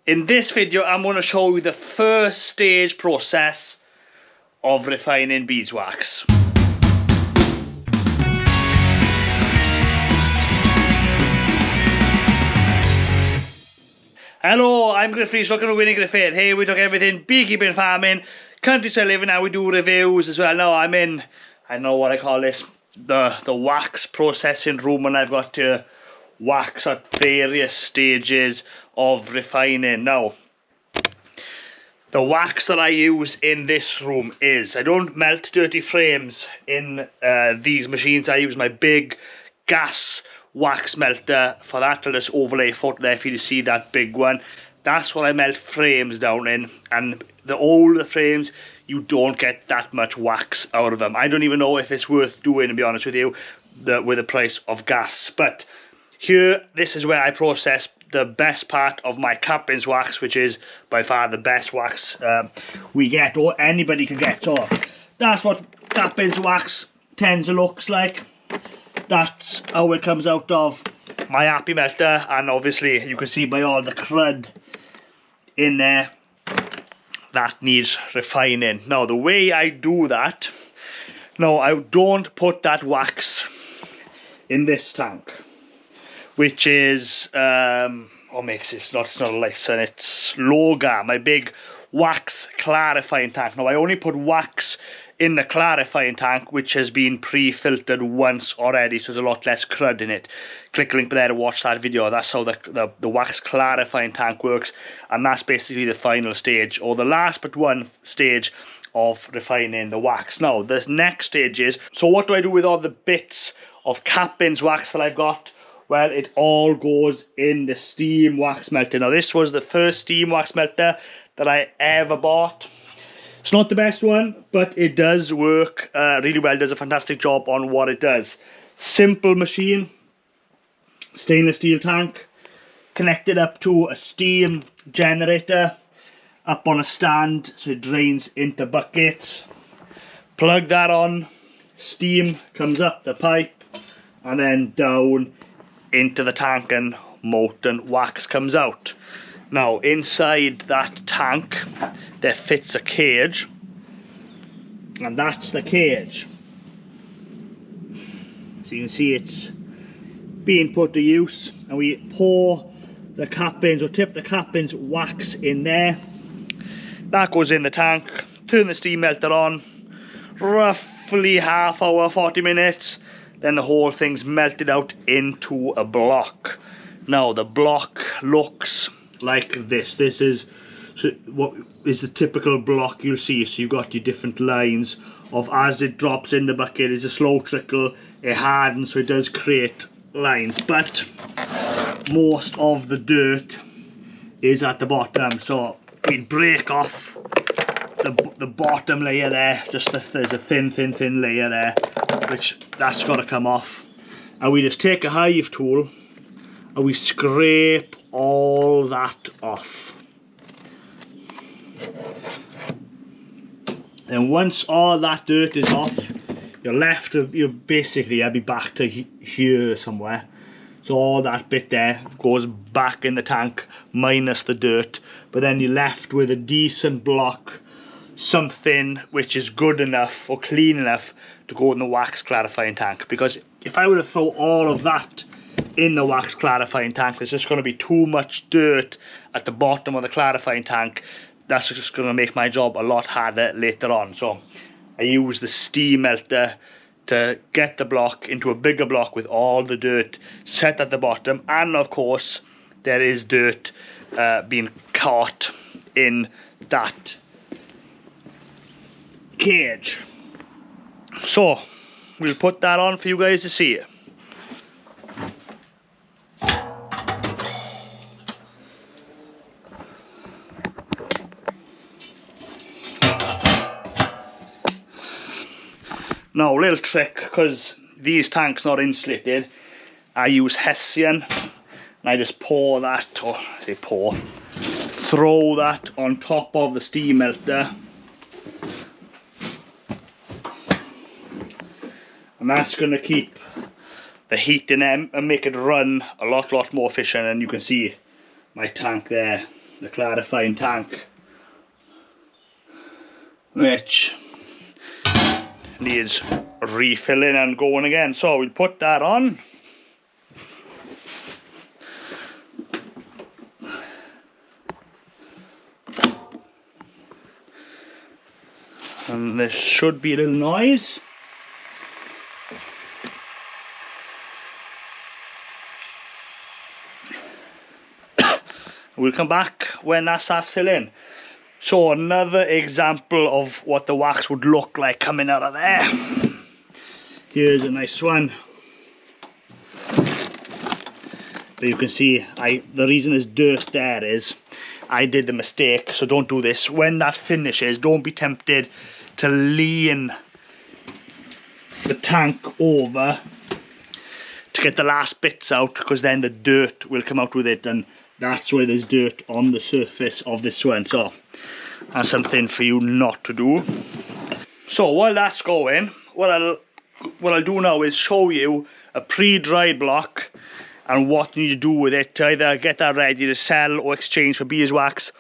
In this video, I'm going to show you the first stage process of refining beeswax. Hello, I'm Griffiths, welcome to Winning Griffith. Here we talk everything beekeeping, farming, countryside living. Now we do reviews as well. Now I'm in, I don't know what I call this, the wax processing room, and I've got to wax at various stages of refining. Now, the wax that I use in this room is, I don't melt dirty frames in these machines. I use my big gas wax melter. For that, I'll just overlay a photo there for you to see that big one. That's what I melt frames down in, and the older frames, you don't get that much wax out of them. I don't even know if it's worth doing, to be honest with you, with the price of gas. But here, this is where I process the best part of my cap beeswax, which is by far the best wax we get, or anybody can get. So that's what cap beeswax tends to look like. That's how it comes out of my happy melter, and obviously you can see by all the crud in there that needs refining. Now the way I do that, no, I don't put that wax in this tank, which is what makes it, it's not a Lyson, it's Loga, my big wax clarifying tank. Now I only put wax in the clarifying tank which has been pre-filtered once already, so there's a lot less crud in it. Click the link there to watch that video. That's how the wax clarifying tank works, and that's basically the final stage, or the last but one stage of refining the wax. Now the next stage is, so what do I do with all the bits of cap beeswax that I've got? Well, it all goes in the steam wax melter. Now this was the first steam wax melter that I ever bought. It's not the best one, but it does work really well. It does a fantastic job on what it does. Simple machine, stainless steel tank, connected up to a steam generator, up on a stand so it drains into buckets. Plug that on, steam comes up the pipe and then down into the tank, and molten wax comes out. Now inside that tank there fits a cage, and that's the cage. So you can see it's being put to use, and we pour the cap beans, or tip the cap beans wax in there. That goes in the tank, turn the steam melter on, roughly half hour, 40 minutes, then the whole thing's melted out into a block. Now the block looks like this. This is what is the typical block you'll see. So you've got your different lines of, as it drops in the bucket, is a slow trickle, it hardens, so it does create lines, but most of the dirt is at the bottom. So we break off the bottom layer there, just there's a thin layer there, which that's got to come off, and we just take a hive tool and we scrape all that off. And once all that dirt is off, you're left with, you're basically, I'll be back to here somewhere. So all that bit there goes back in the tank minus the dirt, but then you're left with a decent block, something which is good enough or clean enough to go in the wax clarifying tank. Because if I were to throw all of that in the wax clarifying tank, there's just going to be too much dirt at the bottom of the clarifying tank. That's just going to make my job a lot harder later on. So I use the steam melter to get the block into a bigger block with all the dirt set at the bottom, and of course there is dirt being caught in that cage. So we'll put that on for you guys to see it. Now, little trick, because these tanks not insulated, I use Hessian, and I just pour that, or I say pour, throw that on top of the steam melter, and that's going to keep the heat in them and make it run a lot more efficient. And you can see my tank there the clarifying tank, which needs refilling and going again. So we'll put that on. And this should be a little noise. We'll come back when that starts filling. So another example of what the wax would look like coming out of there. Here's a nice one. But you can see, the reason there's dirt there is I did the mistake, so don't do this. When that finishes, don't be tempted to lean the tank over to get the last bits out, because then the dirt will come out with it, and that's why there's dirt on the surface of this one. So that's something for you not to do. So while that's going, what I'll do now is show you a pre-dried block and what you need to do with it to either get that ready to sell or exchange for beeswax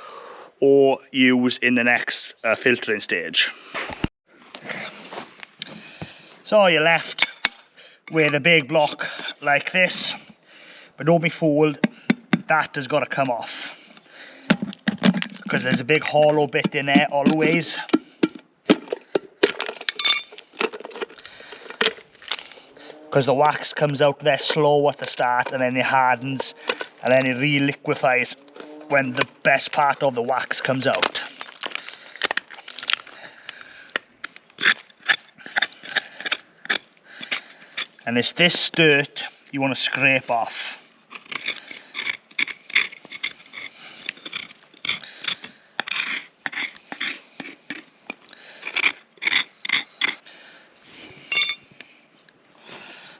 or use in the next filtering stage. So you're left with a big block like this, but don't be fooled, that has got to come off, because there's a big hollow bit in there always. Because the wax comes out there slow at the start, and then it hardens, and then it re-liquefies when the best part of the wax comes out. And it's this dirt you want to scrape off.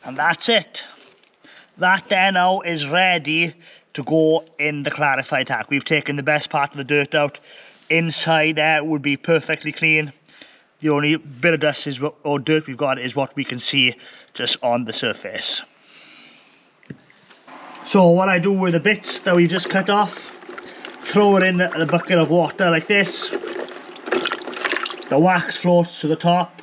And that's it. That there now is ready to go in the clarified tank. We've taken the best part of the dirt out. Inside there would be perfectly clean. The only bit of dust or dirt we've got is what we can see just on the surface. So what I do with the bits that we just cut off, throw it in the bucket of water like this. The wax floats to the top,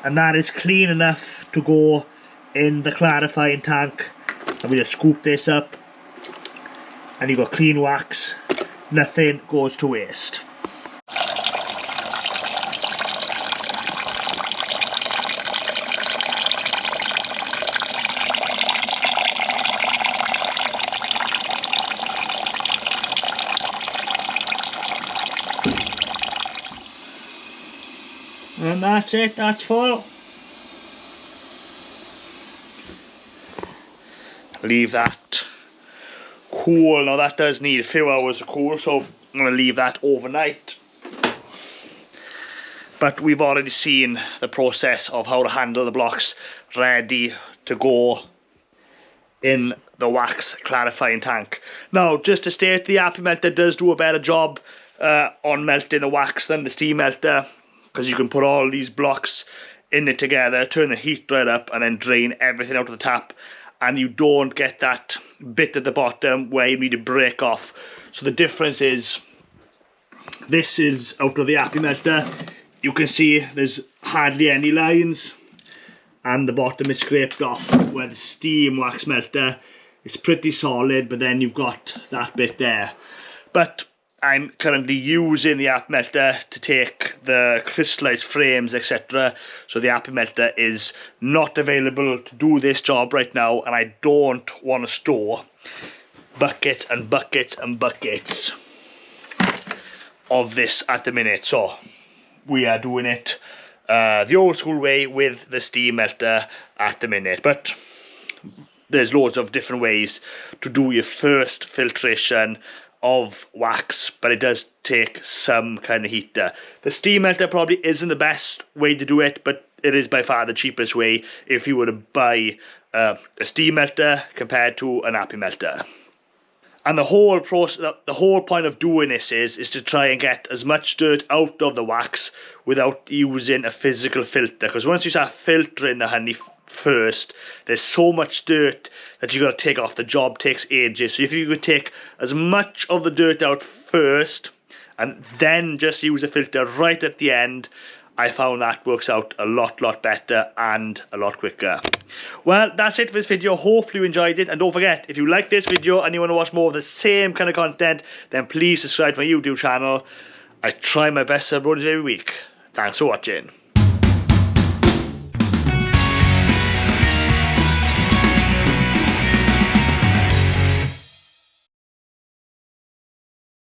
and that is clean enough to go in the clarifying tank. And we just scoop this up, and you've got clean wax. Nothing goes to waste. And that's it, that's full. Leave that cool. Now that does need a few hours to cool, so I'm going to leave that overnight. But we've already seen the process of how to handle the blocks ready to go in the wax clarifying tank. Now, just to state, the Appy Melter does do a better job on melting the wax than the Steam Melter, because you can put all these blocks in it together, turn the heat right up, and then drain everything out of the tap, and you don't get that bit at the bottom where you need to break off. So the difference is, this is out of the Appy Melter. You can see there's hardly any lines, and the bottom is scraped off, where the Steam Wax Melter is pretty solid, but then you've got that bit there. But I'm currently using the Appy Melter to take the crystallized frames, etc. So the Appy Melter is not available to do this job right now, and I don't want to store buckets and buckets and buckets of this at the minute. So we are doing it the old school way with the Steam Melter at the minute. But there's loads of different ways to do your first filtration of wax, but it does take some kind of heater. The Steam Melter probably isn't the best way to do it, but it is by far the cheapest way if you were to buy a Steam Melter compared to an Appy Melter. And the whole process, the whole point of doing this is to try and get as much dirt out of the wax without using a physical filter. Because once you start filtering the honey first, there's so much dirt that you got to take off. The job takes ages. So if you could take as much of the dirt out first and then just use a filter right at the end, I found that works out a lot better and a lot quicker. Well, that's it for this video. Hopefully you enjoyed it, and don't forget, if you like this video and you want to watch more of the same kind of content, then please subscribe to my YouTube channel. I try my best to upload it every week. Thanks for watching.